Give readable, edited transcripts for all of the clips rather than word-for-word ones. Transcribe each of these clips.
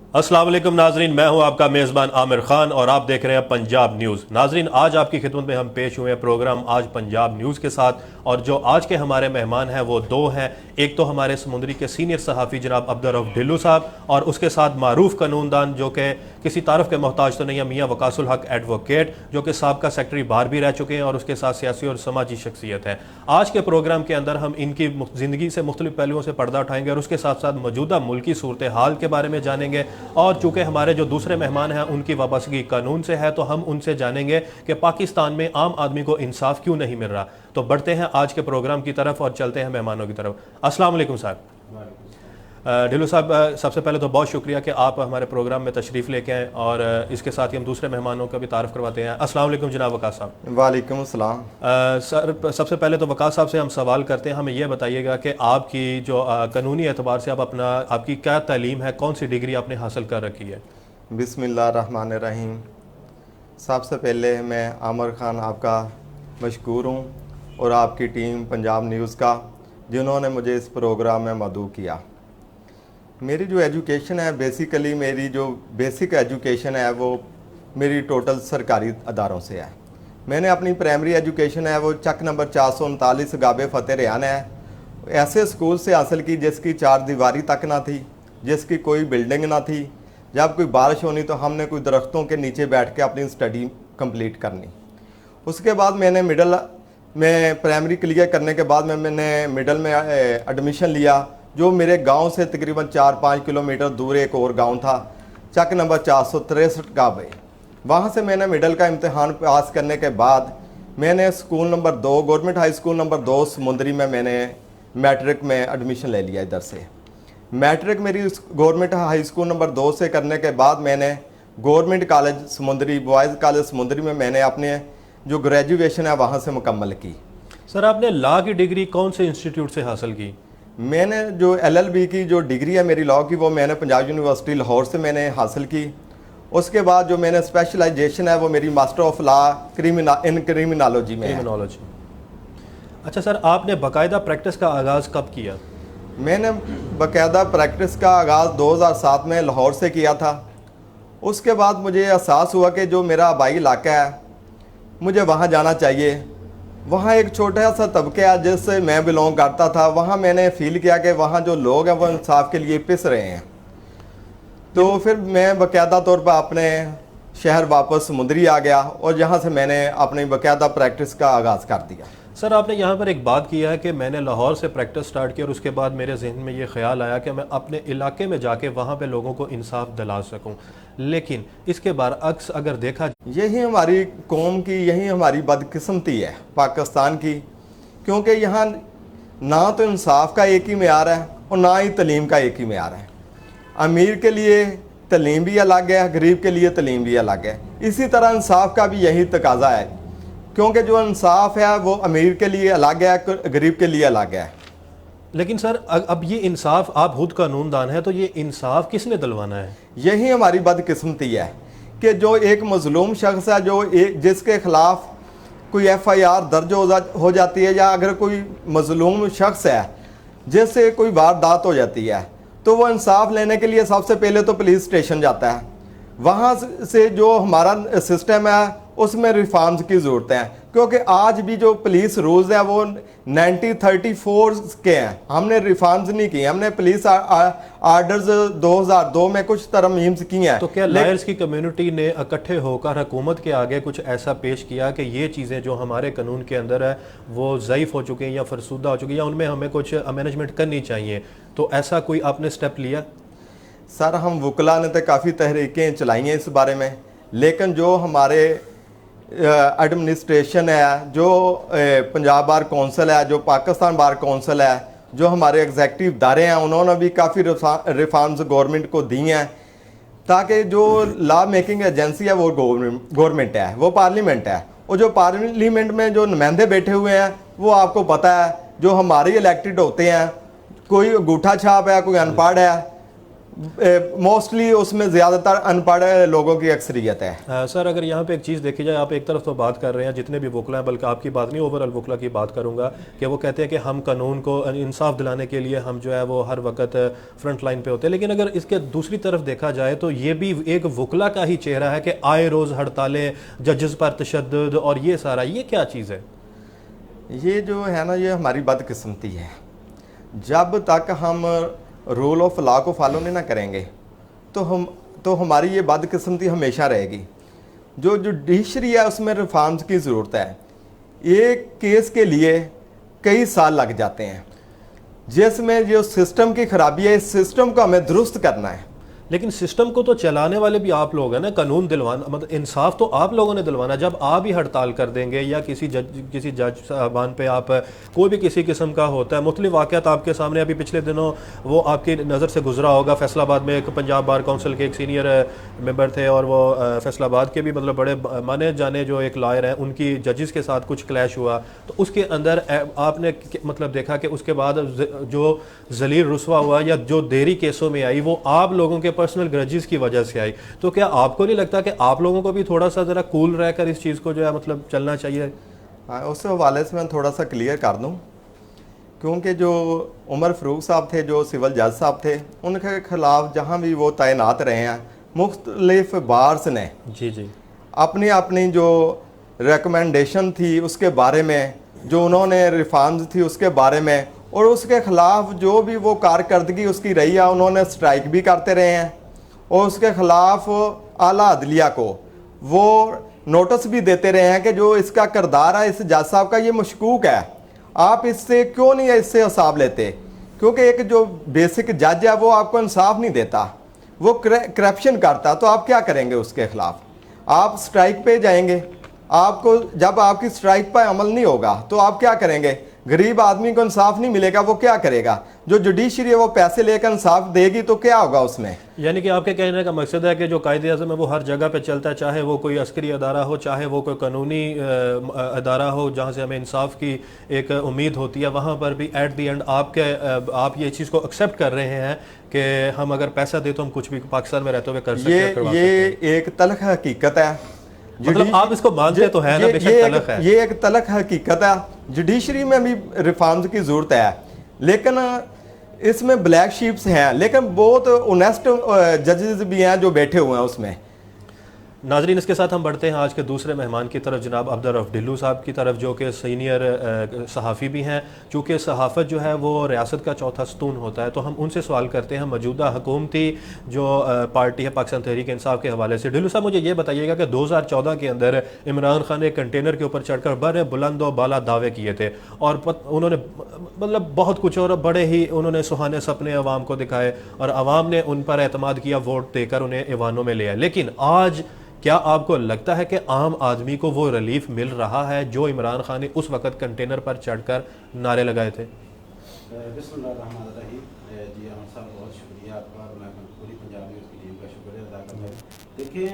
अस्सलाम वालेकुम नाजरीन, मैं हूं आपका मेज़बान आमिर खान और आप देख रहे हैं पंजाब न्यूज़। नाजरीन, आज आपकी खिदमत में हम पेश हुए हैं प्रोग्राम आज पंजाब न्यूज़ के साथ, और जो आज के हमारे मेहमान हैं वो दो हैं। एक तो हमारे समुंदरी के सीनियर सहाफ़ी जनाब अब्दुर्रऊफ़ ढिल्लू साहब, और उसके साथ मारूफ कानूनदान जो कि किसी तारफ़ के मोहताज तो नहीं है, मियाँ वकासुल हक एडवोकेट, जो कि साबका सेक्रेटरी बार भी रह चुके हैं और उसके साथ सियासी और समाजी शख्सियत है। आज के प्रोग्राम के अंदर हम इनकी ज़िंदगी से मुख्तलिफ पहलुओं से पर्दा उठाएंगे और उसके साथ साथ मौजूदा मुल्की सूरत हाल के बारे में जानेंगे। और चूंकि हमारे जो दूसरे मेहमान हैं उनकी वाबस्तगी कानून से है, तो हम उनसे जानेंगे कि पाकिस्तान में आम आदमी को इंसाफ क्यों नहीं मिल रहा। तो बढ़ते हैं आज के प्रोग्राम की तरफ और चलते हैं मेहमानों की तरफ। अस्सलाम वालेकुम साहब। ढिल्लू साहब, सबसे पहले तो बहुत शुक्रिया कि आप हमारे प्रोग्राम में तशरीफ़ लेके आए, और इसके साथ ही हम दूसरे मेहमानों का भी तारफ़ करवाते हैं। अस्सलाम वालेकुम जनाब वकास साहब। वालेकुम अस्सलाम। सर, सबसे पहले तो वकास साहब से हम सवाल करते हैं, हमें यह बताइएगा कि आपकी जो कानूनी एतबार से आपकी क्या तालीम है, कौन सी डिग्री आपने हासिल कर रखी है? बिस्मिल्लाहिर्रहमानिर्रहीम। सबसे पहले मैं आमिर खान आपका मशकूर हूँ और आपकी टीम पंजाब न्यूज़ का, जिन्होंने मुझे इस प्रोग्राम में मदऊ किया। मेरी जो एजुकेशन है, बेसिकली मेरी जो बेसिक एजुकेशन है वो मेरी टोटल सरकारी अदारों से है। मैंने अपनी प्राइमरी एजुकेशन है वो चक नंबर 439 गाबे फ़तेह रेहान है ऐसे स्कूल से हासिल की जिसकी चार दीवारी तक ना थी, जिसकी कोई बिल्डिंग ना थी। जब कोई बारिश होनी तो हमने कोई दरख्तों के नीचे बैठ के अपनी स्टडी कंप्लीट करनी। उसके बाद मैंने प्राइमरी क्लियर करने के बाद मैंने मिडल में एडमिशन लिया, जो मेरे गांव से तकरीबन 4-5 किलोमीटर दूर एक और गांव था, चक नंबर 463 गाबे। वहाँ से मैंने मिडल का इम्तिहान पास करने के बाद मैंने school number 2 government high school number 2 समुंदरी में मैंने मैट्रिक में एडमिशन ले लिया। इधर से मैट्रिक मेरी गवर्नमेंट हाई स्कूल नंबर 2 से करने के बाद मैंने गवर्नमेंट कॉलेज समुंदरी बॉयज़ कॉलेज समुंदरी में मैंने अपने जो ग्रेजुएशन है वहाँ से मुकम्मल की। सर, आपने लॉ की डिग्री कौन से इंस्टीट्यूट से हासिल की? मैंने जो LLB की जो डिग्री है मेरी लॉ की, वो मैंने पंजाब यूनिवर्सिटी लाहौर से मैंने हासिल की। उसके बाद जो मैंने स्पेशलाइजेशन है वो मेरी master of law in criminology में है। अच्छा सर, आपने बाकायदा प्रैक्टिस का आगाज़ कब किया? मैंने बाकायदा प्रैक्टिस का आगाज़ 2007 में लाहौर से किया था। उसके बाद मुझे एहसास हुआ कि जो मेरा आबाई इलाका है मुझे वहाँ जाना चाहिए। वहाँ एक छोटा सा तबका है जिससे मैं बिलोंग करता था, वहाँ मैंने फील किया कि वहाँ जो लोग हैं वो इंसाफ के लिए पिस रहे हैं। तो फिर मैं बाकायदा तौर पर अपने शहर वापस समुंदरी आ गया और यहाँ से मैंने अपनी बाकायदा प्रैक्टिस का आगाज़ कर दिया। सर, आपने यहाँ पर एक बात किया है कि मैंने लाहौर से प्रैक्टिस स्टार्ट की और उसके बाद मेरे जहन में ये ख्याल आया कि मैं अपने इलाके में जाके वहाँ पे लोगों को इंसाफ दिला सकूँ। लेकिन इसके बरअक्स अगर देखा, यही हमारी कौम की, यही हमारी बदकिस्मती है पाकिस्तान की, क्योंकि यहाँ ना तो इंसाफ का एक ही मेयार है और ना ही तलीम का एक ही मेयार है। अमीर के लिए तलीम भी अलग है, गरीब के लिए तलीम भी अलग है। इसी तरह इंसाफ का भी यही तकाजा है, क्योंकि जो इंसाफ है वो अमीर के लिए अलग है, गरीब के लिए अलग है। लेकिन सर, अब ये इंसाफ, आप खुद कानूनदान है, तो ये इंसाफ किसने दिलवाना है? यही हमारी बदकिस्मती है कि जो एक मजलूम शख्स है, जिसके खिलाफ कोई FIR दर्ज हो जाती है, या अगर कोई मजलूम शख्स है जिससे कोई वारदात हो जाती है, तो वो इंसाफ लेने के लिए सबसे पहले तो पुलिस स्टेशन जाता है। वहाँ से जो हमारा सिस्टम है उसमें रिफॉर्म्स की ज़रूरत है, क्योंकि आज भी जो पुलिस रूल्स है वो 1934 के हैं। हमने रिफॉर्म्स नहीं किए। हमने पुलिस आर्डर्स 2002 में कुछ तरमीम्स की हैं। तो क्या लॉयर्स की कम्युनिटी ने इकट्ठे होकर हुकूमत के आगे कुछ ऐसा पेश किया कि ये चीज़ें जो हमारे कानून के अंदर है वो ज़ईफ़ हो चुकी हैं या फरसूदा हो चुकी हैं, या उनमें हमें कुछ मैनेजमेंट करनी चाहिए? तो ऐसा कोई आपने स्टेप लिया? सर, हम वकला ने तो काफ़ी तहरीकें चलाई हैं इस बारे में, लेकिन जो हमारे एडमिनिस्ट्रेशन है, जो पंजाब बार कौंसल है, जो पाकिस्तान बार कौंसल है, जो हमारे एग्जेक्टिव इदारे हैं, उन्होंने भी काफ़ी रिफॉर्म्स गवर्नमेंट को दी हैं, ताकि जो लॉ मेकिंग एजेंसी है वो गवर्नमेंट है, वो पार्लियामेंट है। और जो पार्लियामेंट में जो नुमाइंदे बैठे हुए हैं वो आपको पता है, जो हमारे इलेक्टेड होते हैं, कोई अंगूठा छाप है, कोई अनपढ़ है, मोस्टली उसमें ज़्यादातर अनपढ़ लोगों की अक्सरियत है। सर अगर यहाँ पे एक चीज़ देखी जाए, आप एक तरफ तो बात कर रहे हैं जितने भी वकला हैं, बल्कि आपकी बात नहीं ओवरऑल वकला की बात करूँगा कि वो कहते हैं कि हम कानून को इंसाफ दिलाने के लिए हम जो है वो हर वक्त फ्रंट लाइन पे होते हैं, लेकिन अगर इसके दूसरी तरफ देखा जाए तो ये भी एक वकला का ही चेहरा है कि आए रोज़ हड़तालें, जजेस पर तशद्दुद और ये सारा, ये क्या चीज़ है? ये जो है ना, ये हमारी बदकिस्मती है। जब तक हम रूल ऑफ लॉ को फॉलो नहीं ना करेंगे तो हमारी ये बदकिस्मती हमेशा रहेगी। जो जुडिशरी है उसमें रिफॉर्म्स की ज़रूरत है। एक केस के लिए कई साल लग जाते हैं, जिसमें जो सिस्टम की खराबी है, इस सिस्टम को हमें दुरुस्त करना है। लेकिन सिस्टम को तो चलाने वाले भी आप लोग हैं ना, कानून दिलवाना मतलब इंसाफ तो आप लोगों ने दिलवाना। जब आप ही हड़ताल कर देंगे या किसी जज साहबान पे आप कोई भी किसी किस्म का होता है, मुख्तलिफ वाक़यात आपके सामने अभी पिछले दिनों वो आपकी नज़र से गुजरा होगा। फैसलाबाद में एक पंजाब बार काउंसिल के एक सीनियर मेंबर थे और वो फैसलाबाद के भी मतलब बड़े माने जाने जो एक लॉयर हैं, उनकी जजेस के साथ कुछ क्लैश हुआ, तो उसके अंदर आपने मतलब देखा कि उसके बाद जो जलील रुस्वा हुआ या जो देरी केसों में आई वो आप लोगों के पर्सनल ग्रजेस की वजह से आई। तो क्या आपको नहीं लगता कि आप लोगों को भी थोड़ा सा ज़रा कूल रहकर इस चीज़ को जो है मतलब चलना चाहिए? हाँ, उस हवाले से मैं थोड़ा सा क्लियर कर दूं, क्योंकि जो उमर फ़रूक साहब थे, जो सिविल जज साहब थे, उनके खिलाफ जहाँ भी वो तैनात रहे हैं, मुख्तलिफ बार्स ने जी अपनी अपनी जो रिकमेंडेशन थी उसके बारे में, जो उन्होंने रिफॉर्म्स थी उसके बारे में, और उसके ख़िलाफ़ जो भी वो कारकर्दगी उसकी रही है, उन्होंने स्ट्राइक भी करते रहे हैं और उसके ख़िलाफ़ आला अदलिया को वो नोटिस भी देते रहे हैं कि जो इसका किरदार है इस जज साहब का, ये मशकूक है, आप इससे क्यों नहीं इससे हिसाब लेते। क्योंकि एक जो बेसिक जज है वो आपको इंसाफ नहीं देता, वो करप्शन करता, तो आप क्या करेंगे उसके ख़िलाफ़? आप स्ट्राइक पे जाएंगे। आपको जब आपकी स्ट्राइक पर अमल नहीं होगा तो आप क्या करेंगे? गरीब आदमी को इंसाफ नहीं मिलेगा, वो क्या करेगा? जो जुडिशरी है वो पैसे लेकर इंसाफ देगी तो क्या होगा उसमें? यानी कि आपके कहने का मकसद है कि जो कायदे आज़म है वो हर जगह पे चलता है, चाहे वो कोई अस्करी अदारा हो, चाहे वो कोई कानूनी अदारा हो जहाँ से हमें इंसाफ की एक उम्मीद होती है, वहाँ पर भी एट द एंड आप ये चीज़ को एक्सेप्ट कर रहे हैं कि हम अगर पैसा दे तो हम कुछ भी पाकिस्तान में रहते हुए कर सकते हैं। ये एक तलख हकीकत है। मतलब आप इसको मानते तो है ना, बेशक तलख है। ये एक तलख हकीकत है। जुडिशरी में भी रिफॉर्म्स की ज़रूरत है, लेकिन इसमें ब्लैक शीप्स हैं, लेकिन बहुत ऑनेस्ट जजेस भी हैं जो बैठे हुए हैं उसमें। नाजरीन, इसके साथ हम बढ़ते हैं आज के दूसरे मेहमान की तरफ, जनाब अब्दुर्रऊफ ढिल्लू साहब की तरफ, जो कि सीनियर सहाफ़ी भी हैं। चूँकि सहाफ़त जो है वो रियासत का चौथा स्तून होता है, तो हम उनसे सवाल करते हैं मौजूदा हुकूमती जो पार्टी है पाकिस्तान तहरीक इंसाफ के हवाले से। ढिल्लू साहब, मुझे ये बताइएगा कि 2014 के अंदर इमरान खान ने कंटेनर के ऊपर चढ़कर बड़े बुलंद और बाला दावे किए थे और उन्होंने मतलब बहुत कुछ और बड़े ही उन्होंने सुहाने सपने अवाम को दिखाए और अवाम ने उन पर एतमाद किया, वोट देकर उन्हें ऐवानों में ले आए। लेकिन आज क्या आपको लगता है कि आम आदमी को वो रिलीफ मिल रहा है जो इमरान खान ने उस वक्त कंटेनर पर चढ़कर नारे लगाए थे? बिस्मिल्लाहिर्रहमानिर्रहीम। जी अहमद साहब, बहुत शुक्रिया आपका और मैं पूरी पंजाब न्यूज़ की टीम का शुक्रिया अदा करता हूँ। देखिए,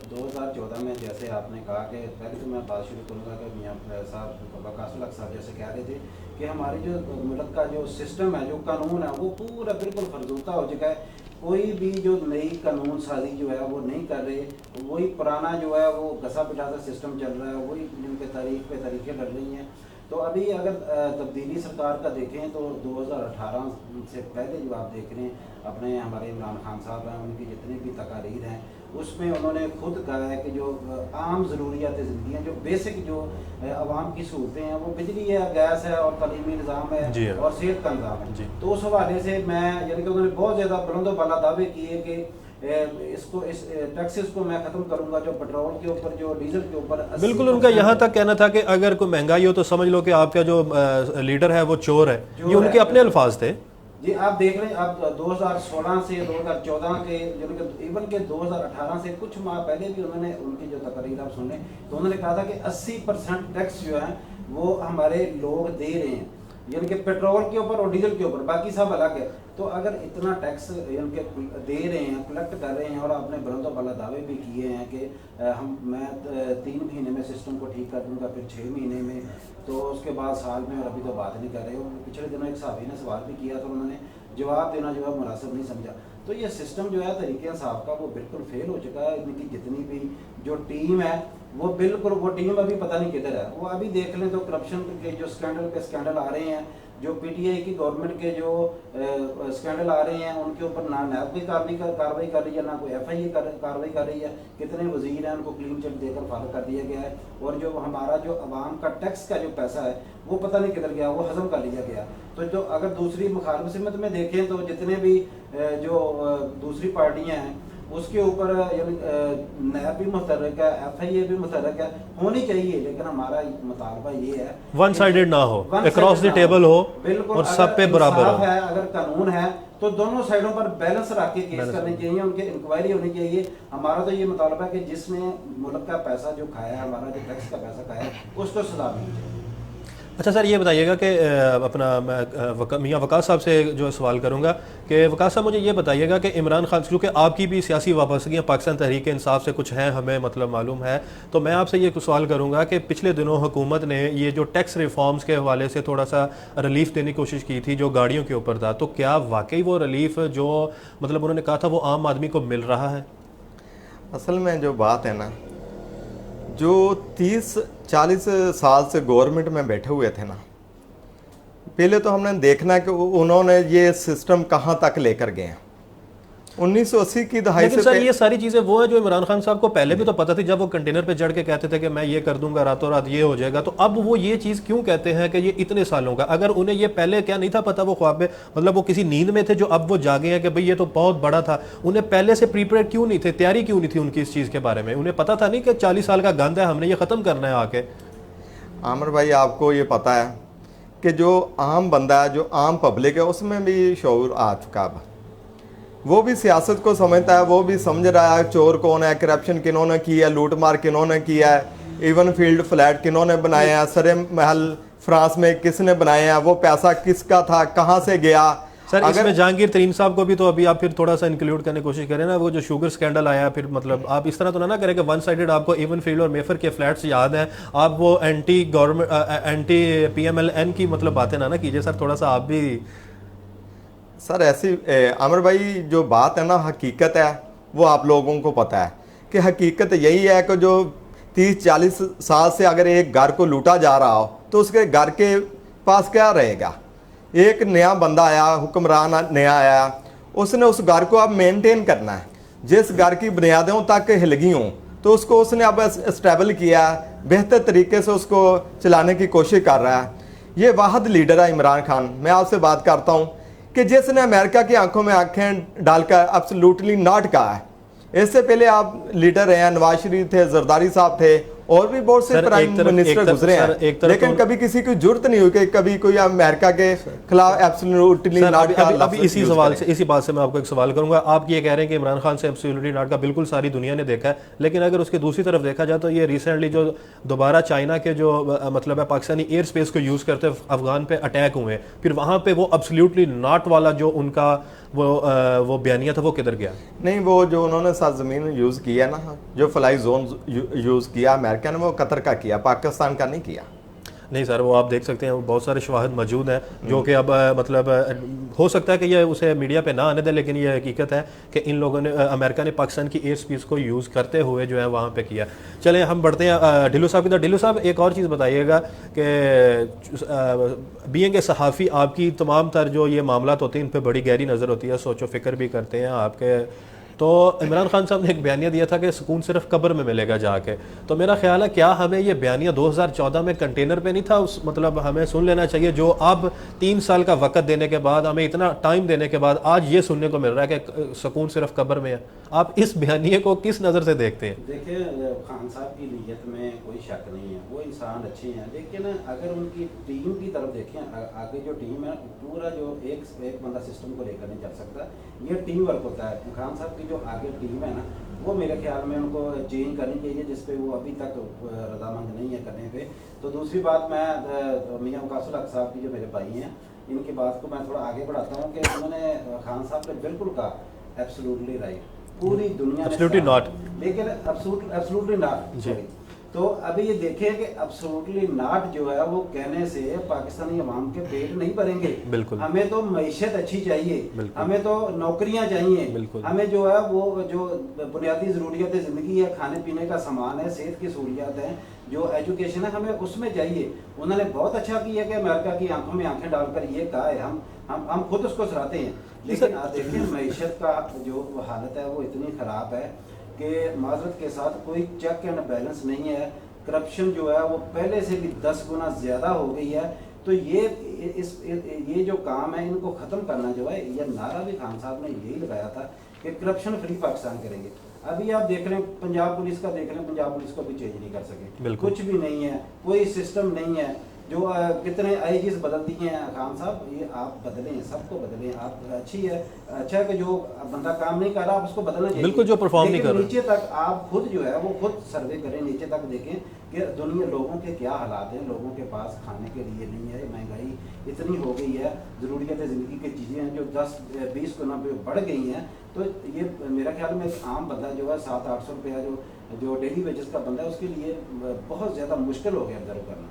2014 में जैसे आपने कहा कि पहले तो मैं बात शुरू करूँगा कि मियाँ साहब वकासुल हक साहब जैसे कह रहे थे कि हमारे जो मुल्क का जो सिस्टम है, जो कानून है, वो पूरा बिल्कुल फरजूता हो चुका है। कोई भी जो नई कानून साजी जो है वो नहीं कर रहे, वही पुराना जो है वो घसा पिटासा सिस्टम चल रहा है, वही जिनके तरीके लड़ रही हैं। तो अभी अगर तब्दीली सरकार का देखें तो 2018 से पहले जो आप देख रहे हैं, अपने हमारे इमरान खान साहब हैं, उनकी जितनी भी तकारीर हैं उसमें उन्होंने खुद कहा है कि जो आम ज़रूरियात ज़िंदगी हैं, जो बेसिक जो आवाम की सहूलतें हैं, वो बिजली है, गैस है और तलीमी निज़ाम है और सेहत का निज़ाम है। तो उस हवाले से मैं यानी कि उन्होंने बहुत ज़्यादा बुलंद बाला दावे किए कि इस टैक्सेस को मैं ख़त्म करूँगा, जो पेट्रोल के ऊपर, जो डीजल के ऊपर। बिल्कुल, उनका यहाँ तक कहना था कि अगर कोई महंगाई हो तो समझ लो कि आपका जो लीडर है वो चोर है। ये उनके अपने अल्फाज थे। जी, आप देख रहे हैं, आप 2016 से 2014 के इवन के 2018 से कुछ माह पहले भी उन्होंने उनकी जो तकरीर आप सुन रहे हैं, तो उन्होंने कहा था कि 80% टैक्स जो है वो हमारे लोग दे रहे हैं, यानी कि पेट्रोल के ऊपर और डीजल के ऊपर, बाकी सब अलग है। तो अगर इतना टैक्स यानी कि दे रहे हैं, कलेक्ट कर रहे हैं और आपने बुलंद बाला दावे भी किए हैं कि मैं 3 महीने में सिस्टम को ठीक कर दूंगा, फिर 6 महीने में, तो उसके बाद साल में, और अभी तो बात नहीं कर रहे हो। पिछले दिनों एक साहबी ने सवाल भी किया तो उन्होंने जवाब देना जो है मुनासिब नहीं समझा। तो ये सिस्टम जो है तरीके इंसाफ का वो बिल्कुल फेल हो चुका है। इनकी जितनी भी जो टीम है वो बिल्कुल, वो टीम अभी पता नहीं किधर है। वो अभी देख लें तो करप्शन के जो स्कैंडल पे स्कैंडल आ रहे हैं, जो पीटीआई की गवर्नमेंट के जो स्कैंडल आ रहे हैं, उनके ऊपर ना नैब कोई कार्रवाई कर रही है, ना कोई एफआईए कार्रवाई कर रही है। कितने वजीर हैं उनको क्लीन चिट देकर फारिग कर दिया गया है। और जो हमारा जो अवाम का टैक्स का जो पैसा है वो पता नहीं किधर गया, वो हजम कर लिया गया। तो जो अगर दूसरी मुखालिफ सिमत में देखें तो जितने भी जो दूसरी पार्टियां हैं उसके ऊपर नैब भी मुतहर्रिक है, एफआईए भी मुतहर्रिक है, होनी चाहिए। लेकिन हमारा मुतालबा ये है वन साइडेड ना हो, अक्रॉस द टेबल हो और सब पे बराबर हो। है, अगर कानून है तो दोनों साइडों पर बैलेंस रख के केस करने चाहिए, उनके इंक्वायरी होनी चाहिए। हमारा तो ये मुतालबा है कि जिसने मुल्क का पैसा जो खाया, हमारा जो टैक्स का पैसा खाया, उसको सजा मिलनी चाहिए। अच्छा सर, ये बताइएगा कि अपना मैं मियाँ वकास साहब से जो सवाल करूँगा कि वकास साहब मुझे ये बताइएगा कि इमरान खान, क्योंकि आपकी भी सियासी वाबस्तगियाँ पाकिस्तान तहरीक इंसाफ से कुछ हैं, हमें मतलब मालूम है, तो मैं आपसे ये सवाल करूँगा कि पिछले दिनों हुकूमत ने ये जो टैक्स रिफॉर्म्स के हवाले से थोड़ा सा रिलीफ देने की कोशिश की थी जो गाड़ियों के ऊपर था, तो क्या वाकई वो रिलीफ जो मतलब उन्होंने कहा था वो आम आदमी को मिल रहा है? असल में जो बात है ना, जो 30-40 साल से गवर्नमेंट में बैठे हुए थे ना, पहले तो हमने देखना कि उन्होंने ये सिस्टम कहाँ तक लेकर गए हैं। 1980 की दहाई लेकिन से सर ये सारी चीज़ें वो है जो इमरान खान साहब को पहले भी तो पता थी, जब वो कंटेनर पे चढ़ के कहते थे कि मैं ये कर दूंगा, रातों रात ये हो जाएगा। तो अब वो ये चीज़ क्यों कहते हैं कि ये इतने सालों का, अगर उन्हें ये पहले क्या नहीं था पता, वो ख्वाब में मतलब वो किसी नींद में थे जो अब वो जागे हैं कि भाई ये तो बहुत बड़ा था, उन्हें पहले से प्रिपेयर क्यों नहीं थे, तैयारी क्यों नहीं थी उनकी इस चीज़ के बारे में? उन्हें पता था नहीं कि 40 साल का गंद है, हमने ये ख़त्म करना है आके। आमिर भाई, आपको ये पता है कि जो आम बंदा है, जो आम पब्लिक है, उसमें भी शऊर आ चुका है। वो भी सियासत को समझता है, वो भी समझ रहा है चोर कौन है, करप्शन किन्होंने की है, लूट मार किन्होंने किया है, इवन फील्ड फ्लैट किन्होंने बनाए हैं, सरे महल फ्रांस में किसने बनाए हैं, वो पैसा किसका था, कहाँ से गया। सर इसमें जहांगीर तरीन साहब को भी तो अभी आप फिर थोड़ा सा इंक्लूड करने की कोशिश करें ना, वो जो शुगर स्कैंडल आया, फिर मतलब आप इस तरह तो ना करें कि वन साइडेड आपको इवन फील्ड और मेफर के फ्लैट्स याद हैं, आप वो एंटी गवर्नमेंट एंटी PMLN की मतलब बातें ना कीजिए सर, थोड़ा सा आप भी। सर ऐसी आमिर भाई जो बात है ना, हकीकत है, वो आप लोगों को पता है कि हकीकत यही है कि जो 30-40 साल से अगर एक घर को लूटा जा रहा हो तो उसके घर के पास क्या रहेगा। एक नया बंदा आया, हुक्मरान नया आया, उसने उस घर को अब मेंटेन करना है। जिस घर की बुनियादों तक हिल गई हों तो उसको उसने अब स्टेबल किया, बेहतर तरीके से उसको चलाने की कोशिश कर रहा है। ये वाहिद लीडर है इमरान खान। मैं आपसे बात करता हूँ कि जिसने अमेरिका की आंखों में आंखें डालकर एब्सोल्युटली नॉट कहा है। इससे पहले आप लीडर रहे हैं, नवाज शरीफ थे, जरदारी साहब थे, और भी बहुत से प्राइम मिनिस्टर गुजरे हैं, लेकिन कभी किसी की जरूरत नहीं हुई कि कभी कोई अमेरिका के खिलाफ एब्सोल्युटली नॉट का। अभी इसी सवाल से, इसी बात से मैं आपको एक सवाल करूंगा। आप ये कह रहे हैं कि इमरान खान से एब्सोल्युटली नॉट का बिल्कुल सारी दुनिया ने देखा है, लेकिन अगर उसके दूसरी तरफ देखा जाए तो ये रिसेंटली जो दोबारा चाइना के जो मतलब है पाकिस्तानी एयर स्पेस को यूज़ करते अफगान पे अटैक हुए, फिर वहाँ पे वो एब्सोल्युटली नॉट वाला जो उनका वो बयानिया था वो किधर गया? नहीं, वो जो उन्होंने सरजमीन यूज़ किया ना, जो फ्लाई जोन यूज़ किया अमेरिका ने, वो कतर का किया, पाकिस्तान का नहीं किया। नहीं सर, वो आप देख सकते हैं बहुत सारे शवाहिद मौजूद हैं जो कि अब मतलब हो सकता है कि ये उसे मीडिया पे ना आने दे, लेकिन ये हकीकत है कि इन लोगों ने, अमेरिका ने पाकिस्तान की एयर स्पेस को यूज़ करते हुए जो है वहाँ पे किया। चलें हम बढ़ते हैं ढिल्लो साहब की तरफ। ढिल्लो साहब, एक और चीज़ बताइएगा कि बीइंग ए सहाफ़ी आपकी तमाम तर जो ये मामलात होते हैं इन पर बड़ी गहरी नज़र होती है, सोचो फिक्र भी करते हैं आपके। तो इमरान खान साहब ने एक बयानिया दिया था कि सुकून सिर्फ कब्र में मिलेगा जाके, तो मेरा ख्याल है क्या हमें ये बयानिया 2014 में कंटेनर पे नहीं था उस मतलब हमें सुन लेना चाहिए, जो अब 3 साल का वक़्त देने के बाद, हमें इतना टाइम देने के बाद आज ये सुनने को मिल रहा है कि सुकून सिर्फ कब्र में है। आप इस बयानिए को किस नज़र से देखते हैं? देखिए, खान साहब की नीयत में कोई शक नहीं है, वो इंसान अच्छे हैं, लेकिन अगर उनकी टीम की तरफ देखें, आगे जो टीम है पूरा जो एक बंदा सिस्टम को लेकर नहीं चल सकता, ये टीम वर्क होता है। खान साहब की जो आगे टीम है ना, वो मेरे ख्याल में उनको चेंज करनी चाहिए, जिसपे वो अभी तक रजामंद नहीं है करने पे। तो दूसरी बात, मैं मियाँ वकास साहब की जो मेरे भाई हैं, इनकी बात को मैं थोड़ा आगे बढ़ाता हूँ कि उन्होंने खान साहब ने बिल्कुल कहा एब्सोल्युटली राइट, पूरी दुनिया एब्सोल्युटली नॉट, लेकिन एब्सोल्युटली नॉट, तो अभी ये देखें कि एब्सोल्युटली नॉट जो है वो कहने से पाकिस्तानी अवाम के पेट नहीं भरेंगे। बिल्कुल। हमें तो मईशत अच्छी चाहिए, बिल्कुल। हमें तो नौकरियां चाहिए, बिल्कुल। हमें जो है वो जो बुनियादी ज़रूरियात ज़िंदगी है, खाने पीने का सामान है, सेहत की सहूलियात हैं, जो एजुकेशन है, हमें उसमें चाहिए। उन्होंने बहुत अच्छा किया कि अमेरिका की आंखों में आंखें डालकर ये कहा है, हम खुद उसको सराहते हैं। लेकिन आप देखिए मईशत का जो हालत है वो इतनी ख़राब है कि माजरत के साथ कोई चेक एंड बैलेंस नहीं है। करप्शन जो है वो पहले से भी 10 गुना ज़्यादा हो गई है। तो ये जो काम है इनको ख़त्म करना जो है, ये नारा भी खान साहब ने यही लगाया था कि करप्शन फ्री पाकिस्तान करेंगे। अभी आप देख रहे हैं पंजाब पुलिस का, देख रहे हैं पंजाब पुलिस को भी चेंज नहीं कर सके, कुछ भी नहीं है, कोई सिस्टम नहीं है। जो कितने आईजीज बदल दिए हैं खान साहब, ये आप बदलें, सबको बदलें। आप अच्छी है, अच्छा है कि जो बंदा काम नहीं कर रहा आप उसको बदलना चाहिए, बिल्कुल, जो परफॉर्म नहीं कर रहा। नीचे तक आप खुद जो है वो खुद सर्वे करें, नीचे तक देखें कि दुनिया लोगों के क्या हालात हैं। लोगों के पास खाने के लिए नहीं है, महंगाई इतनी हो गई है, ज़रूरियात ज़िंदगी की चीज़ें हैं जो 10-20 गुना बढ़ गई हैं। तो ये मेरा ख्याल में एक आम बंदा जो है 700-800 रुपया जो डेली वेजेस का बंदा है उसके लिए बहुत ज़्यादा मुश्किल हो गया ऑब्जर्व करना।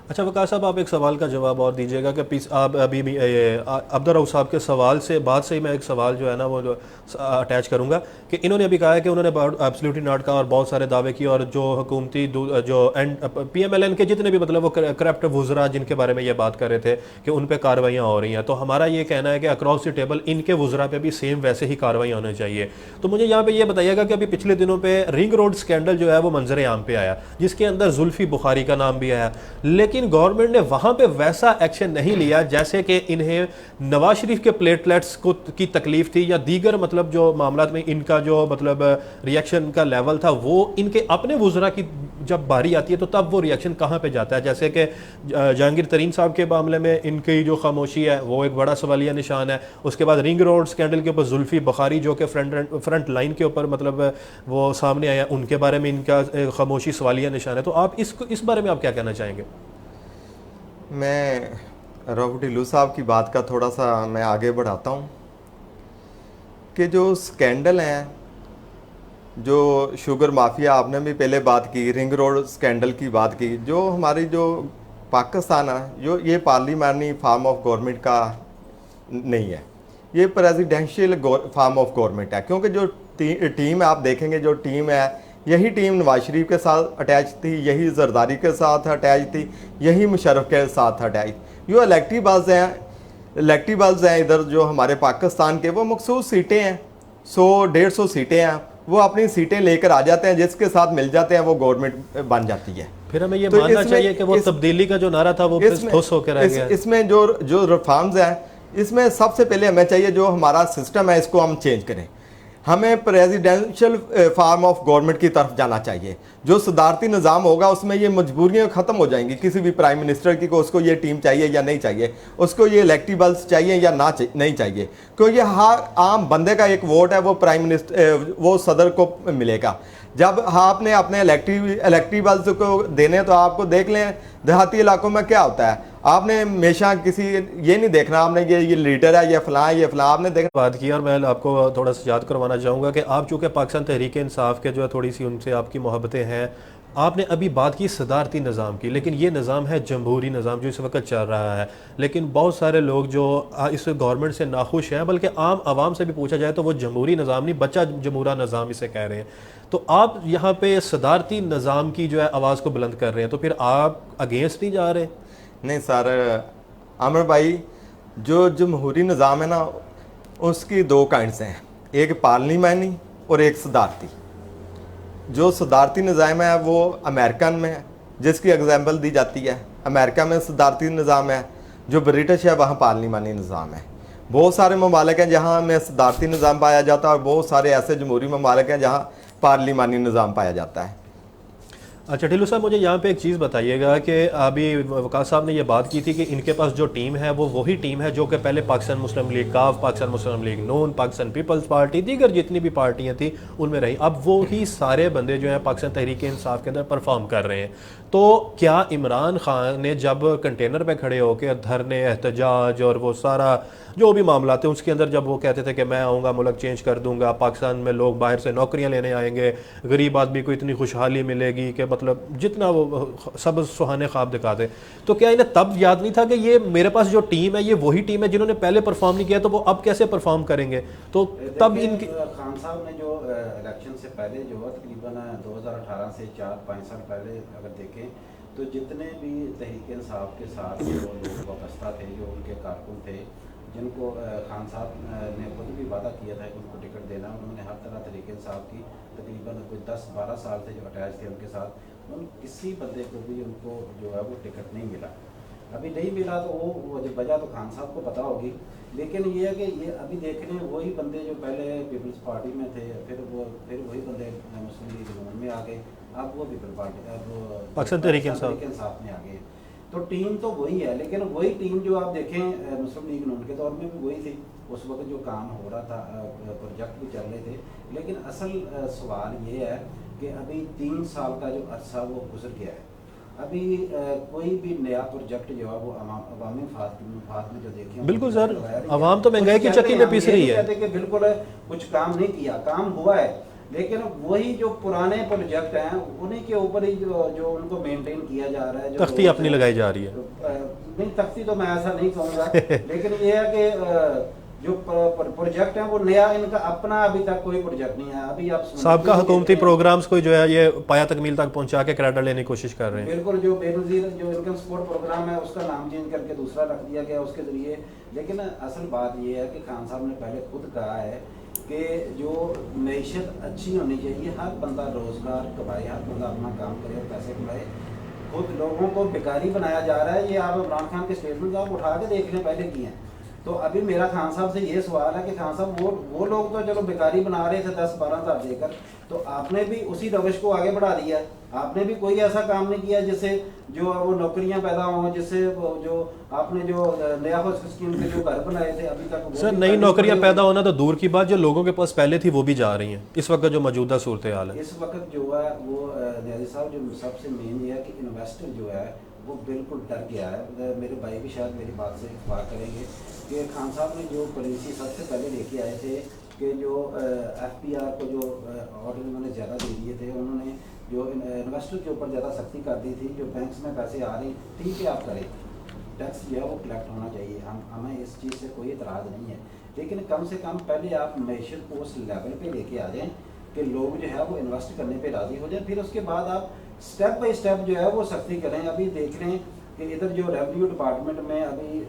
अच्छा वकार साहब, आप एक सवाल का जवाब और दीजिएगा कि आप अभी भी अब्दुल रऊफ साहब के सवाल से बाद से ही मैं एक सवाल जो है ना वो अटैच करूंगा कि इन्होंने अभी कहा है कि उन्होंने एब्सोल्युटली नॉट कहा और बहुत सारे दावे किए, और जो हुकूमती जो PMLN के जितने भी मतलब वो करप्ट वुज़रा जिनके बारे में ये बात कर रहे थे कि उन पर कार्रवाइयाँ हो रही हैं, तो हमारा ये कहना है कि अक्रॉस द टेबल इनके वुज़रा पे भी सेम वैसे ही कार्रवाई होनी चाहिए। तो मुझे यहाँ पे ये बताइएगा कि अभी पिछले दिनों पे रिंग रोड स्कैंडल जो है वो मंजर आम पे आया, जिसके अंदर जुल्फी बुखारी का नाम भी आया, लेकिन गवर्नमेंट ने वहां पे वैसा एक्शन नहीं लिया जैसे कि इन्हें नवाज शरीफ के प्लेटलेट्स को की तकलीफ थी या दीगर मतलब जो मामलात में इनका जो मतलब रिएक्शन का लेवल था, वो इनके अपने वुज़रा की जब बारी आती है तो तब वो रिएक्शन कहां पे जाता है। जैसे कि जहांगीर तरीन साहब के मामले में इनकी जो खामोशी है वो एक बड़ा सवालिया निशान है। उसके बाद रिंग रोड स्कैंडल के ऊपर जुल्फी बुखारी जो कि फ्रंट लाइन के ऊपर मतलब वो सामने आया, उनके बारे में इनका खामोशी सवालिया निशान है। तो आप इस बारे में आप क्या कहना चाहेंगे? मैं रऊफ ढिल्लों साहब की बात का थोड़ा सा मैं आगे बढ़ाता हूँ कि जो स्कैंडल हैं, जो शुगर माफिया, आपने भी पहले बात की, रिंग रोड स्कैंडल की बात की, जो हमारी जो पाकिस्तान है जो ये पार्लियामानी फार्म ऑफ गवर्नमेंट का नहीं है, ये प्रेसिडेंशियल फार्म ऑफ गवर्नमेंट है। क्योंकि जो टीम आप देखेंगे, जो टीम है यही टीम नवाज शरीफ के साथ अटैच थी, यही जरदारी के साथ अटैच थी, यही मुशर्रफ के साथ अटैच। जो इलेक्टिबल्स हैं इधर जो हमारे पाकिस्तान के, वो मखसूस सीटें हैं, 100-150 सीटें हैं, वो अपनी सीटें लेकर आ जाते हैं, जिसके साथ मिल जाते हैं, वो गवर्नमेंट बन जाती है। फिर हमें ये मानना चाहिए कि वो तब्दीली का जो नारा था वो ठोस होकर रह गया। इसमें जो रिफॉर्म्स हैं, इसमें सबसे पहले हमें चाहिए जो हमारा सिस्टम है इसको हम चेंज करें। हमें प्रेसिडेंशियल फार्म ऑफ गवर्नमेंट की तरफ जाना चाहिए। जो सदारती निज़ाम होगा उसमें ये मजबूरियाँ ख़त्म हो जाएंगी किसी भी प्राइम मिनिस्टर की, को उसको ये टीम चाहिए या नहीं चाहिए, उसको ये इलेक्टिबल्स चाहिए या नहीं चाहिए। क्योंकि हर आम बंदे का एक वोट है, वो प्राइम मिनिस्टर वो सदर को मिलेगा। जब आपने अपने इलेक्टिबल्स को देने, तो आपको देख लें देहाती इलाकों में क्या होता है, आपने हमेशा किसी ये नहीं देखना आपने ये लीडर है ये फलां आपने देखना। बात की और मैं आपको थोड़ा सा याद करवाना चाहूँगा कि आप चूँकि पाकिस्तान तहरीक इंसाफ के जो है थोड़ी सी उनसे आपकी मोहब्बतें हैं, आपने अभी बात की सदारती निज़ाम की, लेकिन ये निज़ाम है जमहूरी निज़ाम जो इस वक्त चल रहा है। लेकिन बहुत सारे लोग जो इस गवर्नमेंट से नाखुश हैं, बल्कि आम आवाम से भी पूछा जाए तो वो जमहूरी निज़ाम नहीं, बच्चा जमहूरा निज़ाम इसे कह रहे हैं। तो आप यहाँ पे सदारती निज़ाम की जो है आवाज़ को बुलंद कर रहे हैं, तो फिर आप अगेंस्ट नहीं जा रहे? नहीं सर आमिर भाई, जो जमहूरी निज़ाम है ना उसकी 2 काइंड्स हैं, एक पार्लियामानी और एक सदारती। जो सदारती निज़ाम है वो अमेरिकन में है, जिसकी एग्जाम्पल दी जाती है। अमेरिका में सदारती निज़ाम है, जो ब्रिटिश है वहाँ पार्लियामानी निज़ाम है। बहुत सारे ममालिक हैं जहाँ में सदारती निज़ाम पाया जाता है और बहुत सारे ऐसे जमहूरी ममालिक हैं जहाँ पार्लियामानी निज़ाम पाया जाता है। अच्छा ढिल्लों साहब, मुझे यहाँ पे एक चीज़ बताइएगा कि अभी वकास साहब ने ये बात की थी कि इनके पास जो टीम है वो वही टीम है जो कि पहले पाकिस्तान मुस्लिम लीग काफ, पाकिस्तान मुस्लिम लीग नून, पाकिस्तान पीपल्स पार्टी, दीगर जितनी भी पार्टियाँ थी उनमें रही। अब वो ही सारे बंदे जो हैं पाकिस्तान तहरीक इंसाफ के अंदर परफॉर्म कर रहे हैं। तो क्या इमरान खान ने जब कंटेनर पे खड़े होकर धरने एहतजाज और वो सारा जो भी मामला थे उसके अंदर जब वो कहते थे कि मैं आऊँगा मुल्क चेंज कर दूंगा, पाकिस्तान में लोग बाहर से नौकरियां लेने आएंगे, गरीब आदमी को इतनी खुशहाली मिलेगी कि मतलब जितना वो सब सुहाने ख्वाब दिखाते, तो क्या इन्हें तब याद नहीं था कि ये मेरे पास जो टीम है ये वही टीम है जिन्होंने पहले परफॉर्म नहीं किया, तो वो अब कैसे परफॉर्म करेंगे? तो तब इनकी खान साहब ने जो इलेक्शन से पहले जो तकरीबन 2018 से 4-5 साल पहले अगर देखें तो जितने भी तहरीक इंसाफ के साथ जो लोग वाबस्ता थे, जो उनके कारकुन थे, जिनको खान साहब ने खुद भी वादा किया था कि उनको टिकट देना, उन्होंने हर तरह तहरीक इंसाफ की तकरीबन कोई 10-12 साल से जो अटैच थे उनके साथ, किसी बंदे को भी उनको जो है वो टिकट नहीं मिला। अभी नहीं मिला तो वो जो वजह तो खान साहब को पता होगी, लेकिन ये है कि ये अभी देख रहे हैं वही बंदे जो पहले पीपल्स पार्टी में थे, फिर वही बंदे मुस्लिम लीग नून में आ गए, अब वो पीपल पार्टी, अब पाकिस्तान तहरीक इंसाफ में आ गए। तो टीम तो वही है, लेकिन वही टीम जो आप देखें मुस्लिम लीग नून के दौर में भी वही थी, उस वक्त जो काम हो रहा था, प्रोजेक्ट भी चल रहे थे। लेकिन असल सवाल ये है कि अभी 3 साल का जो अरसा वो गुजर गया है, अभी कोई भी नया प्रोजेक्ट जो है वो अवामी मफाद में जो देखें, बिल्कुल सर, अवाम तो महंगाई की चक्की में पीस रही है। कहते कि बिल्कुल कुछ काम नहीं किया, काम हुआ है, लेकिन वही जो पुराने प्रोजेक्ट हैं उन्हीं के ऊपर ही जो उनको मेंटेन किया जा रहा है, जो तख्ती अपनी लगाई जा रही है। नहीं, तख्ती तो मैं ऐसा नहीं कहूँगा लेकिन ये है कि जो प्रोजेक्ट है वो नया इनका अपना अभी तक कोई प्रोजेक्ट नहीं है। अभी आप सबका हुकूमती प्रोग्राम्स को जो है ये पाया तकमील तक पहुंचा के क्रेडिट लेने की कोशिश कर रहे हैं। बिल्कुल, जो बेनज़ीर जो इनकम सपोर्ट प्रोग्राम है उसका नाम चेंज करके दूसरा रख दिया गया उसके जरिए। लेकिन असल बात ये है कि खान साहब ने पहले खुद कहा है कि जो मैशत अच्छी होनी चाहिए, हर बंदा रोज़गार कमाए, हर बंदा अपना काम करे और पैसे कमाए। खुद लोगों को बेकारी बनाया जा रहा है। ये आप इमरान खान के स्टेटमेंट आप उठा के देख लें पहले किए हैं। तो अभी मेरा खान साहब से ये सवाल है कि खान साहब वो लोग तो चलो बेकारी बना रहे थे 10-12 हज़ार देकर, तो आपने भी उसी रविश को आगे बढ़ा दिया। आपने भी कोई ऐसा काम नहीं किया जिससे जो वो नौकरियां पैदा हों, जिससे जो आपने जो नया स्कीम के जो घर बनाए थे अभी तक सर नई नौकरियां पैदा होना तो दूर की बात, जो लोगों के पास पहले थी वो भी जा रही हैं इस वक्त जो मौजूदा सूरत हाल है। इस वक्त जो है वो न्याजी साहब जो सबसे मेन ये है कि इन्वेस्टर जो है वो बिल्कुल डर गया है। मेरे भाई भी शायद मेरी बात से इतफाक करेंगे कि खान साहब ने जो पॉलिसी सबसे पहले लेके आए थे कि जो FPR को जो ऑर्डर उन्होंने ज़्यादा दे दिए थे, उन्होंने जो इन्वेस्टर के ऊपर ज़्यादा सख्ती कर दी थी। जो बैंक्स में पैसे आ रही, ठीक है आप करें, टैक्स जो है वो कलेक्ट होना चाहिए, हमें इस चीज़ से कोई एतराज़ नहीं है, लेकिन कम से कम पहले आप मैशत को उस लेवल पे लेके आ जाएं कि लोग जो है वो इन्वेस्ट करने पे राज़ी हो जाए, फिर उसके बाद आप स्टेप बाय स्टेप जो है वो सख्ती करें। अभी देख रहे हैं कि इधर जो रेवेन्यू डिपार्टमेंट में अभी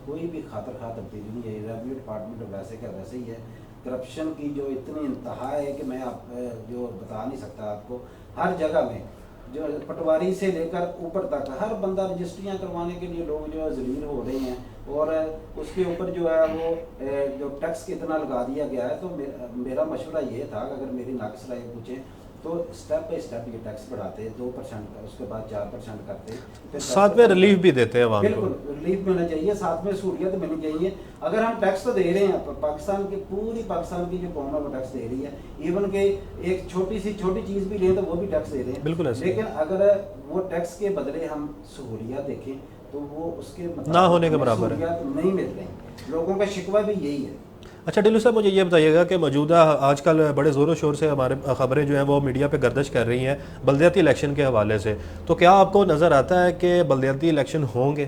कोई भी खातर खा तब्दीली नहीं है। रेवेन्यू डिपार्टमेंट वैसे का वैसे ही है। करप्शन की जो इतनी इंतहा है कि मैं आप जो बता नहीं सकता आपको। हर जगह में जो पटवारी से लेकर ऊपर तक हर बंदा रजिस्ट्रियाँ करवाने के लिए लोग जो है जलील हो रहे हैं, और उसके ऊपर जो है वो जो टैक्स कितना लगा दिया गया है। तो मेरा मशवरा ये था कि अगर मेरी नाक़िस राय पूछे तो स्टेप बाय स्टेप ये टैक्स बढ़ाते 2% का, उसके बाद 4% करते, फिर साथ में रिलीफ भी देते हैं आवाम को। बिल्कुल रिलीफ मिलना चाहिए, साथ में सहूलियत मिलनी चाहिए। अगर हम टैक्स तो दे रहे हैं, पाकिस्तान की पूरी पाकिस्तान की जो कौम है वो टैक्स दे रही है, इवन के एक छोटी चीज़ भी लें तो वो भी टैक्स दे रहे हैं। बिल्कुल, लेकिन अगर वो टैक्स के बदले हम सहूलियत देखें तो वो उसके ना होने के बराबर है, नहीं मिल रही। लोगों का शिकवा भी यही है। अच्छा ढिल्लों साहब, मुझे ये बताइएगा कि मौजूदा आजकल बड़े ज़ोरों शोर से हमारे ख़बरें जो हैं वो मीडिया पे गर्दिश कर रही हैं बल्दियाती इलेक्शन के हवाले से, तो क्या आपको नज़र आता है कि बल्दियाती इलेक्शन होंगे?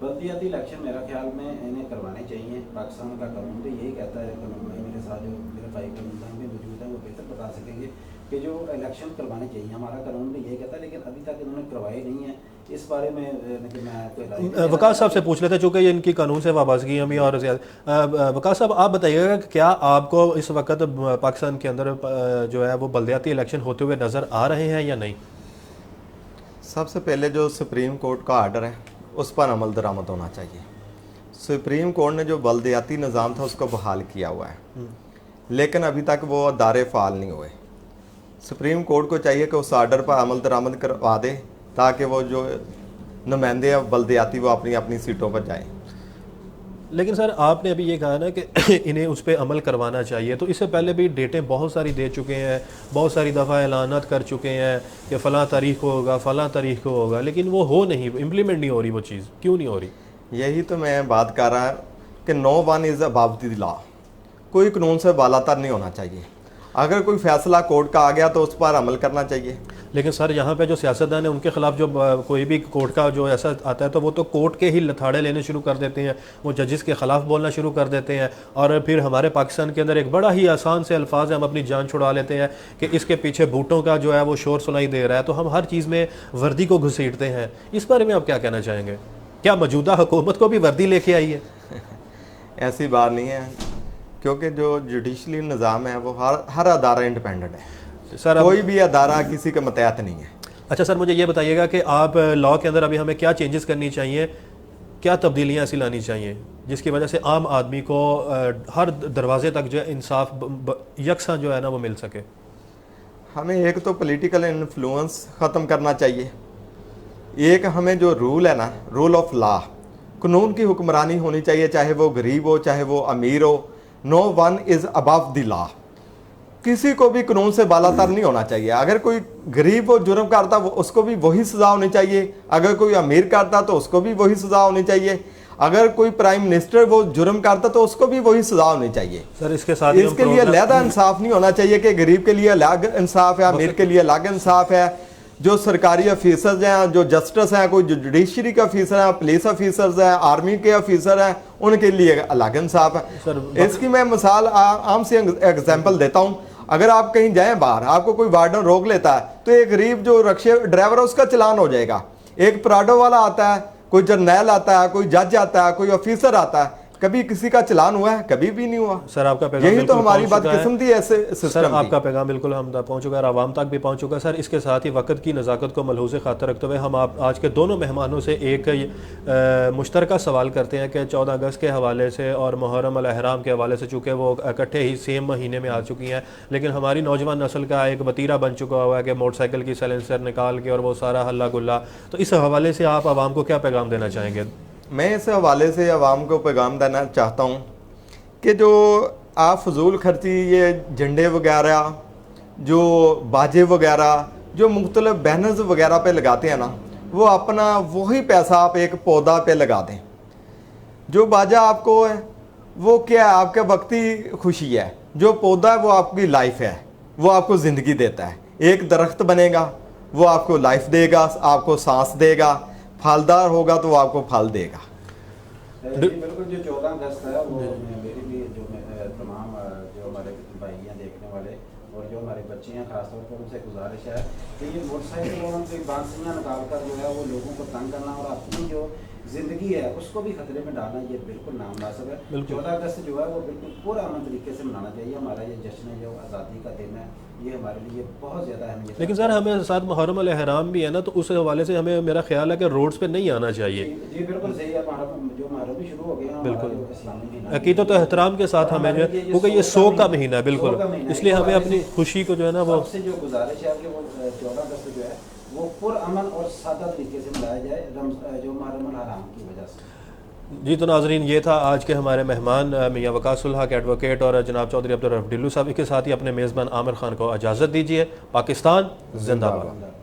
बल्दियाती इलेक्शन मेरा ख्याल में इन्हें करवाने चाहिए। पाकिस्तान का कानून भी यही कहता है। मेरे साथ जो मेरे भाई कानून भी मौजूद हैं वो बेहतर बता सकेंगे कि जो इलेक्शन करवाने चाहिए, हमारा कानून भी यही कहता है, लेकिन अभी तक इन्होंने करवाए नहीं है। इस बारे में मैं वकास साहब से पूछ लेते, चूँकि ये इनकी कानून से वाबस्तगी हमें और वकास साहब आप बताइएगा कि क्या आपको इस वक्त पाकिस्तान के अंदर जो है वो बल्दियाती इलेक्शन होते हुए नज़र आ रहे हैं या नहीं? सबसे पहले जो सुप्रीम कोर्ट का आर्डर है उस पर अमल दरामद होना चाहिए। सुप्रीम कोर्ट ने जो बल्दियाती निज़ाम था उसको बहाल किया हुआ है, लेकिन अभी तक वो अदारे फ़ाल नहीं हुए। सुप्रीम कोर्ट को चाहिए कि उस आर्डर पर अमल दरामद करवा दे ताकि वो जो नुमाइंदे हैं बल्दियाती वो अपनी अपनी सीटों पर जाएं। लेकिन सर आपने अभी ये कहा ना कि इन्हें उस पर अमल करवाना चाहिए, तो इससे पहले भी डेटें बहुत सारी दे चुके हैं, बहुत सारी दफ़ा ऐलानात कर चुके हैं कि फ़लाँ तारीख को होगा, फ़लाँ तारीख को होगा, लेकिन वो हो नहीं, इम्प्लीमेंट नहीं हो रही वो चीज़, क्यों नहीं हो रही? यही तो मैं बात कर रहा कि no one is above the law, कोई कानून से बालातर नहीं होना चाहिए। अगर कोई फैसला कोर्ट का आ गया तो उस पर अमल करना चाहिए। लेकिन सर यहाँ पे जो सियासतदान है उनके खिलाफ जो कोई भी कोर्ट का जो ऐसा आता है तो वो तो कोर्ट के ही लथाड़े लेने शुरू कर देते हैं, वो जजेस के ख़िलाफ़ बोलना शुरू कर देते हैं, और फिर हमारे पाकिस्तान के अंदर एक बड़ा ही आसान से अल्फाज है, हम अपनी जान छुड़ा लेते हैं कि इसके पीछे बूटों का जो है वो शोर सुनाई दे रहा है, तो हम हर चीज़ में वर्दी को घसीटते हैं। इस बारे में आप क्या कहना चाहेंगे? क्या मौजूदा हुकूमत को भी वर्दी लेके आई है? ऐसी बात नहीं है, क्योंकि जो जुडिशली निज़ाम है वो हर अदारा इंडिपेंडेंट है सर। कोई भी अदारा किसी के मतहत नहीं है। अच्छा सर, मुझे ये बताइएगा कि आप लॉ के अंदर अभी हमें क्या चेंजेस करनी चाहिए, क्या तब्दीलियाँ ऐसी लानी चाहिए जिसकी वजह से आम आदमी को हर दरवाजे तक जो है इंसाफ यकसा जो है ना वो मिल सके? हमें एक तो पॉलिटिकल इन्फ्लुएंस ख़त्म करना चाहिए, एक हमें जो रूल है ना, रूल ऑफ लॉ, कानून की हुक्मरानी होनी चाहिए, चाहे वो गरीब हो चाहे वो अमीर हो। No one is above the law, किसी को भी कानून से बालातर नहीं होना चाहिए। अगर कोई गरीब वो जुर्म करता वो उसको भी वही सज़ा होनी चाहिए, अगर कोई अमीर करता तो उसको भी वही सज़ा होनी चाहिए, अगर कोई प्राइम मिनिस्टर वो जुर्म करता तो उसको भी वही सज़ा होनी चाहिए। सर इसके साथ इसके लिए अलग इंसाफ नहीं होना चाहिए कि गरीब के लिए अलग इंसाफ है, अमीर के लिए अलग इंसाफ है। जो सरकारी ऑफिसर्स हैं, जो जस्टिस हैं, कोई जुडिशरी के ऑफिसर हैं, पुलिस ऑफिसर्स हैं, आर्मी के ऑफिसर हैं, उनके लिए अलग इंसाफ है। इसकी मैं मिसाल आम से एग्जाम्पल देता हूँ। अगर आप कहीं जाएं बाहर, आपको कोई वार्डन रोक लेता है तो एक गरीब जो रक्शे ड्राइवर है उसका चलान हो जाएगा। एक प्राडो वाला आता है, कोई जर्नैल आता है, कोई जज आता है, कोई ऑफिसर आता है, कभी किसी का चलान हुआ है? कभी भी नहीं हुआ। सर आपका पैगाम यही तो बिल्कुल हमारी पहुंच चुका है। बदकिस्मती है सिस्टम सर की। आपका पैगाम बिल्कुल हम तक पहुंच चुका है और आवाम तक भी पहुंच चुका है। सर इसके साथ ही वक्त की नज़ाकत को मलहूज़ खातर रखते हुए हम आप आज के दोनों मेहमानों से एक मुश्तरका सवाल करते हैं कि 14 अगस्त के हवाले से और मुहर्रम अल अहराम के हवाले से, चूँकि वो इकट्ठे ही सेम महीने में आ चुकी हैं, लेकिन हमारी नौजवान नस्ल का एक वतीरा बन चुका हुआ है कि मोटरसाइकिल की साइलेंसर निकाल के और वो सारा हल्ला गुल्ला, तो इस हवाले से आप आवाम को क्या पैगाम देना चाहेंगे? मैं इस हवाले से आवाम को पैगाम देना चाहता हूँ कि जो आप फजूल खर्ची, ये झंडे वगैरह, जो बाजे वगैरह, जो मुख्तलिफ बैनर्स वगैरह पे लगाते हैं ना, वो अपना वही पैसा आप एक पौधा पे लगा दें। जो बाजा आपको है वो क्या है, आपके वक्ती खुशी है। जो पौधा है वो आपकी लाइफ है, वो आपको ज़िंदगी देता है। एक दरख्त बनेगा वो आपको लाइफ देगा, आपको सांस देगा, फलदार होगा तो वो आपको फल देगा। जी बिल्कुल, जो 14 अगस्त है वो मेरी भी जो तमाम जो हमारे भाई हैं देखने वाले और जो हमारे बच्चे हैं खासतौर पर उनसे गुजारिश है कि ये मोटरसाइकिल और उनकी बांसियाँ निकाल कर जो है वो लोगों को तंग करना और अपनी जो ज़िंदगी है उसको भी खतरे में डालना ये बिल्कुल नामुनासिब है। 14 अगस्त जो है वो बिल्कुल पूरा अमन तरीके से मनाना चाहिए। हमारा ये जश्न है, जो आज़ादी का दिन है, ये हमारे लिए बहुत ज़्यादा अहमियत। लेकिन सर हमें साथ मुहर्रम अल अहराम भी है ना, तो उस हवाले से हमें, मेरा ख्याल है कि रोड्स पे नहीं आना चाहिए। जी बिल्कुल सही है, जो मुहर्रम भी शुरू हो गया, बिल्कुल अकीदत और एहतराम के साथ हमें जो है, क्योंकि ये 100 का महीना है बिल्कुल, इसलिए हमें अपनी खुशी को जो है ना वो सबसे जो गुजारिश है कि वो 14 अगस्त जो है वो पुरअमन और सादा तरीके से मनाया जाए, जो मुहर्रम अल हराम की वजह से। जी तो नाजरीन, ये था आज के हमारे मेहमान मियाँ वकास उल हक एडवोकेट और जनाब चौधरी अब्दुल रऊफ डिल्लू साहब। के साथ ही अपने मेज़बान आमिर खान को इजाज़त दीजिए। पाकिस्तान जिंदाबाद।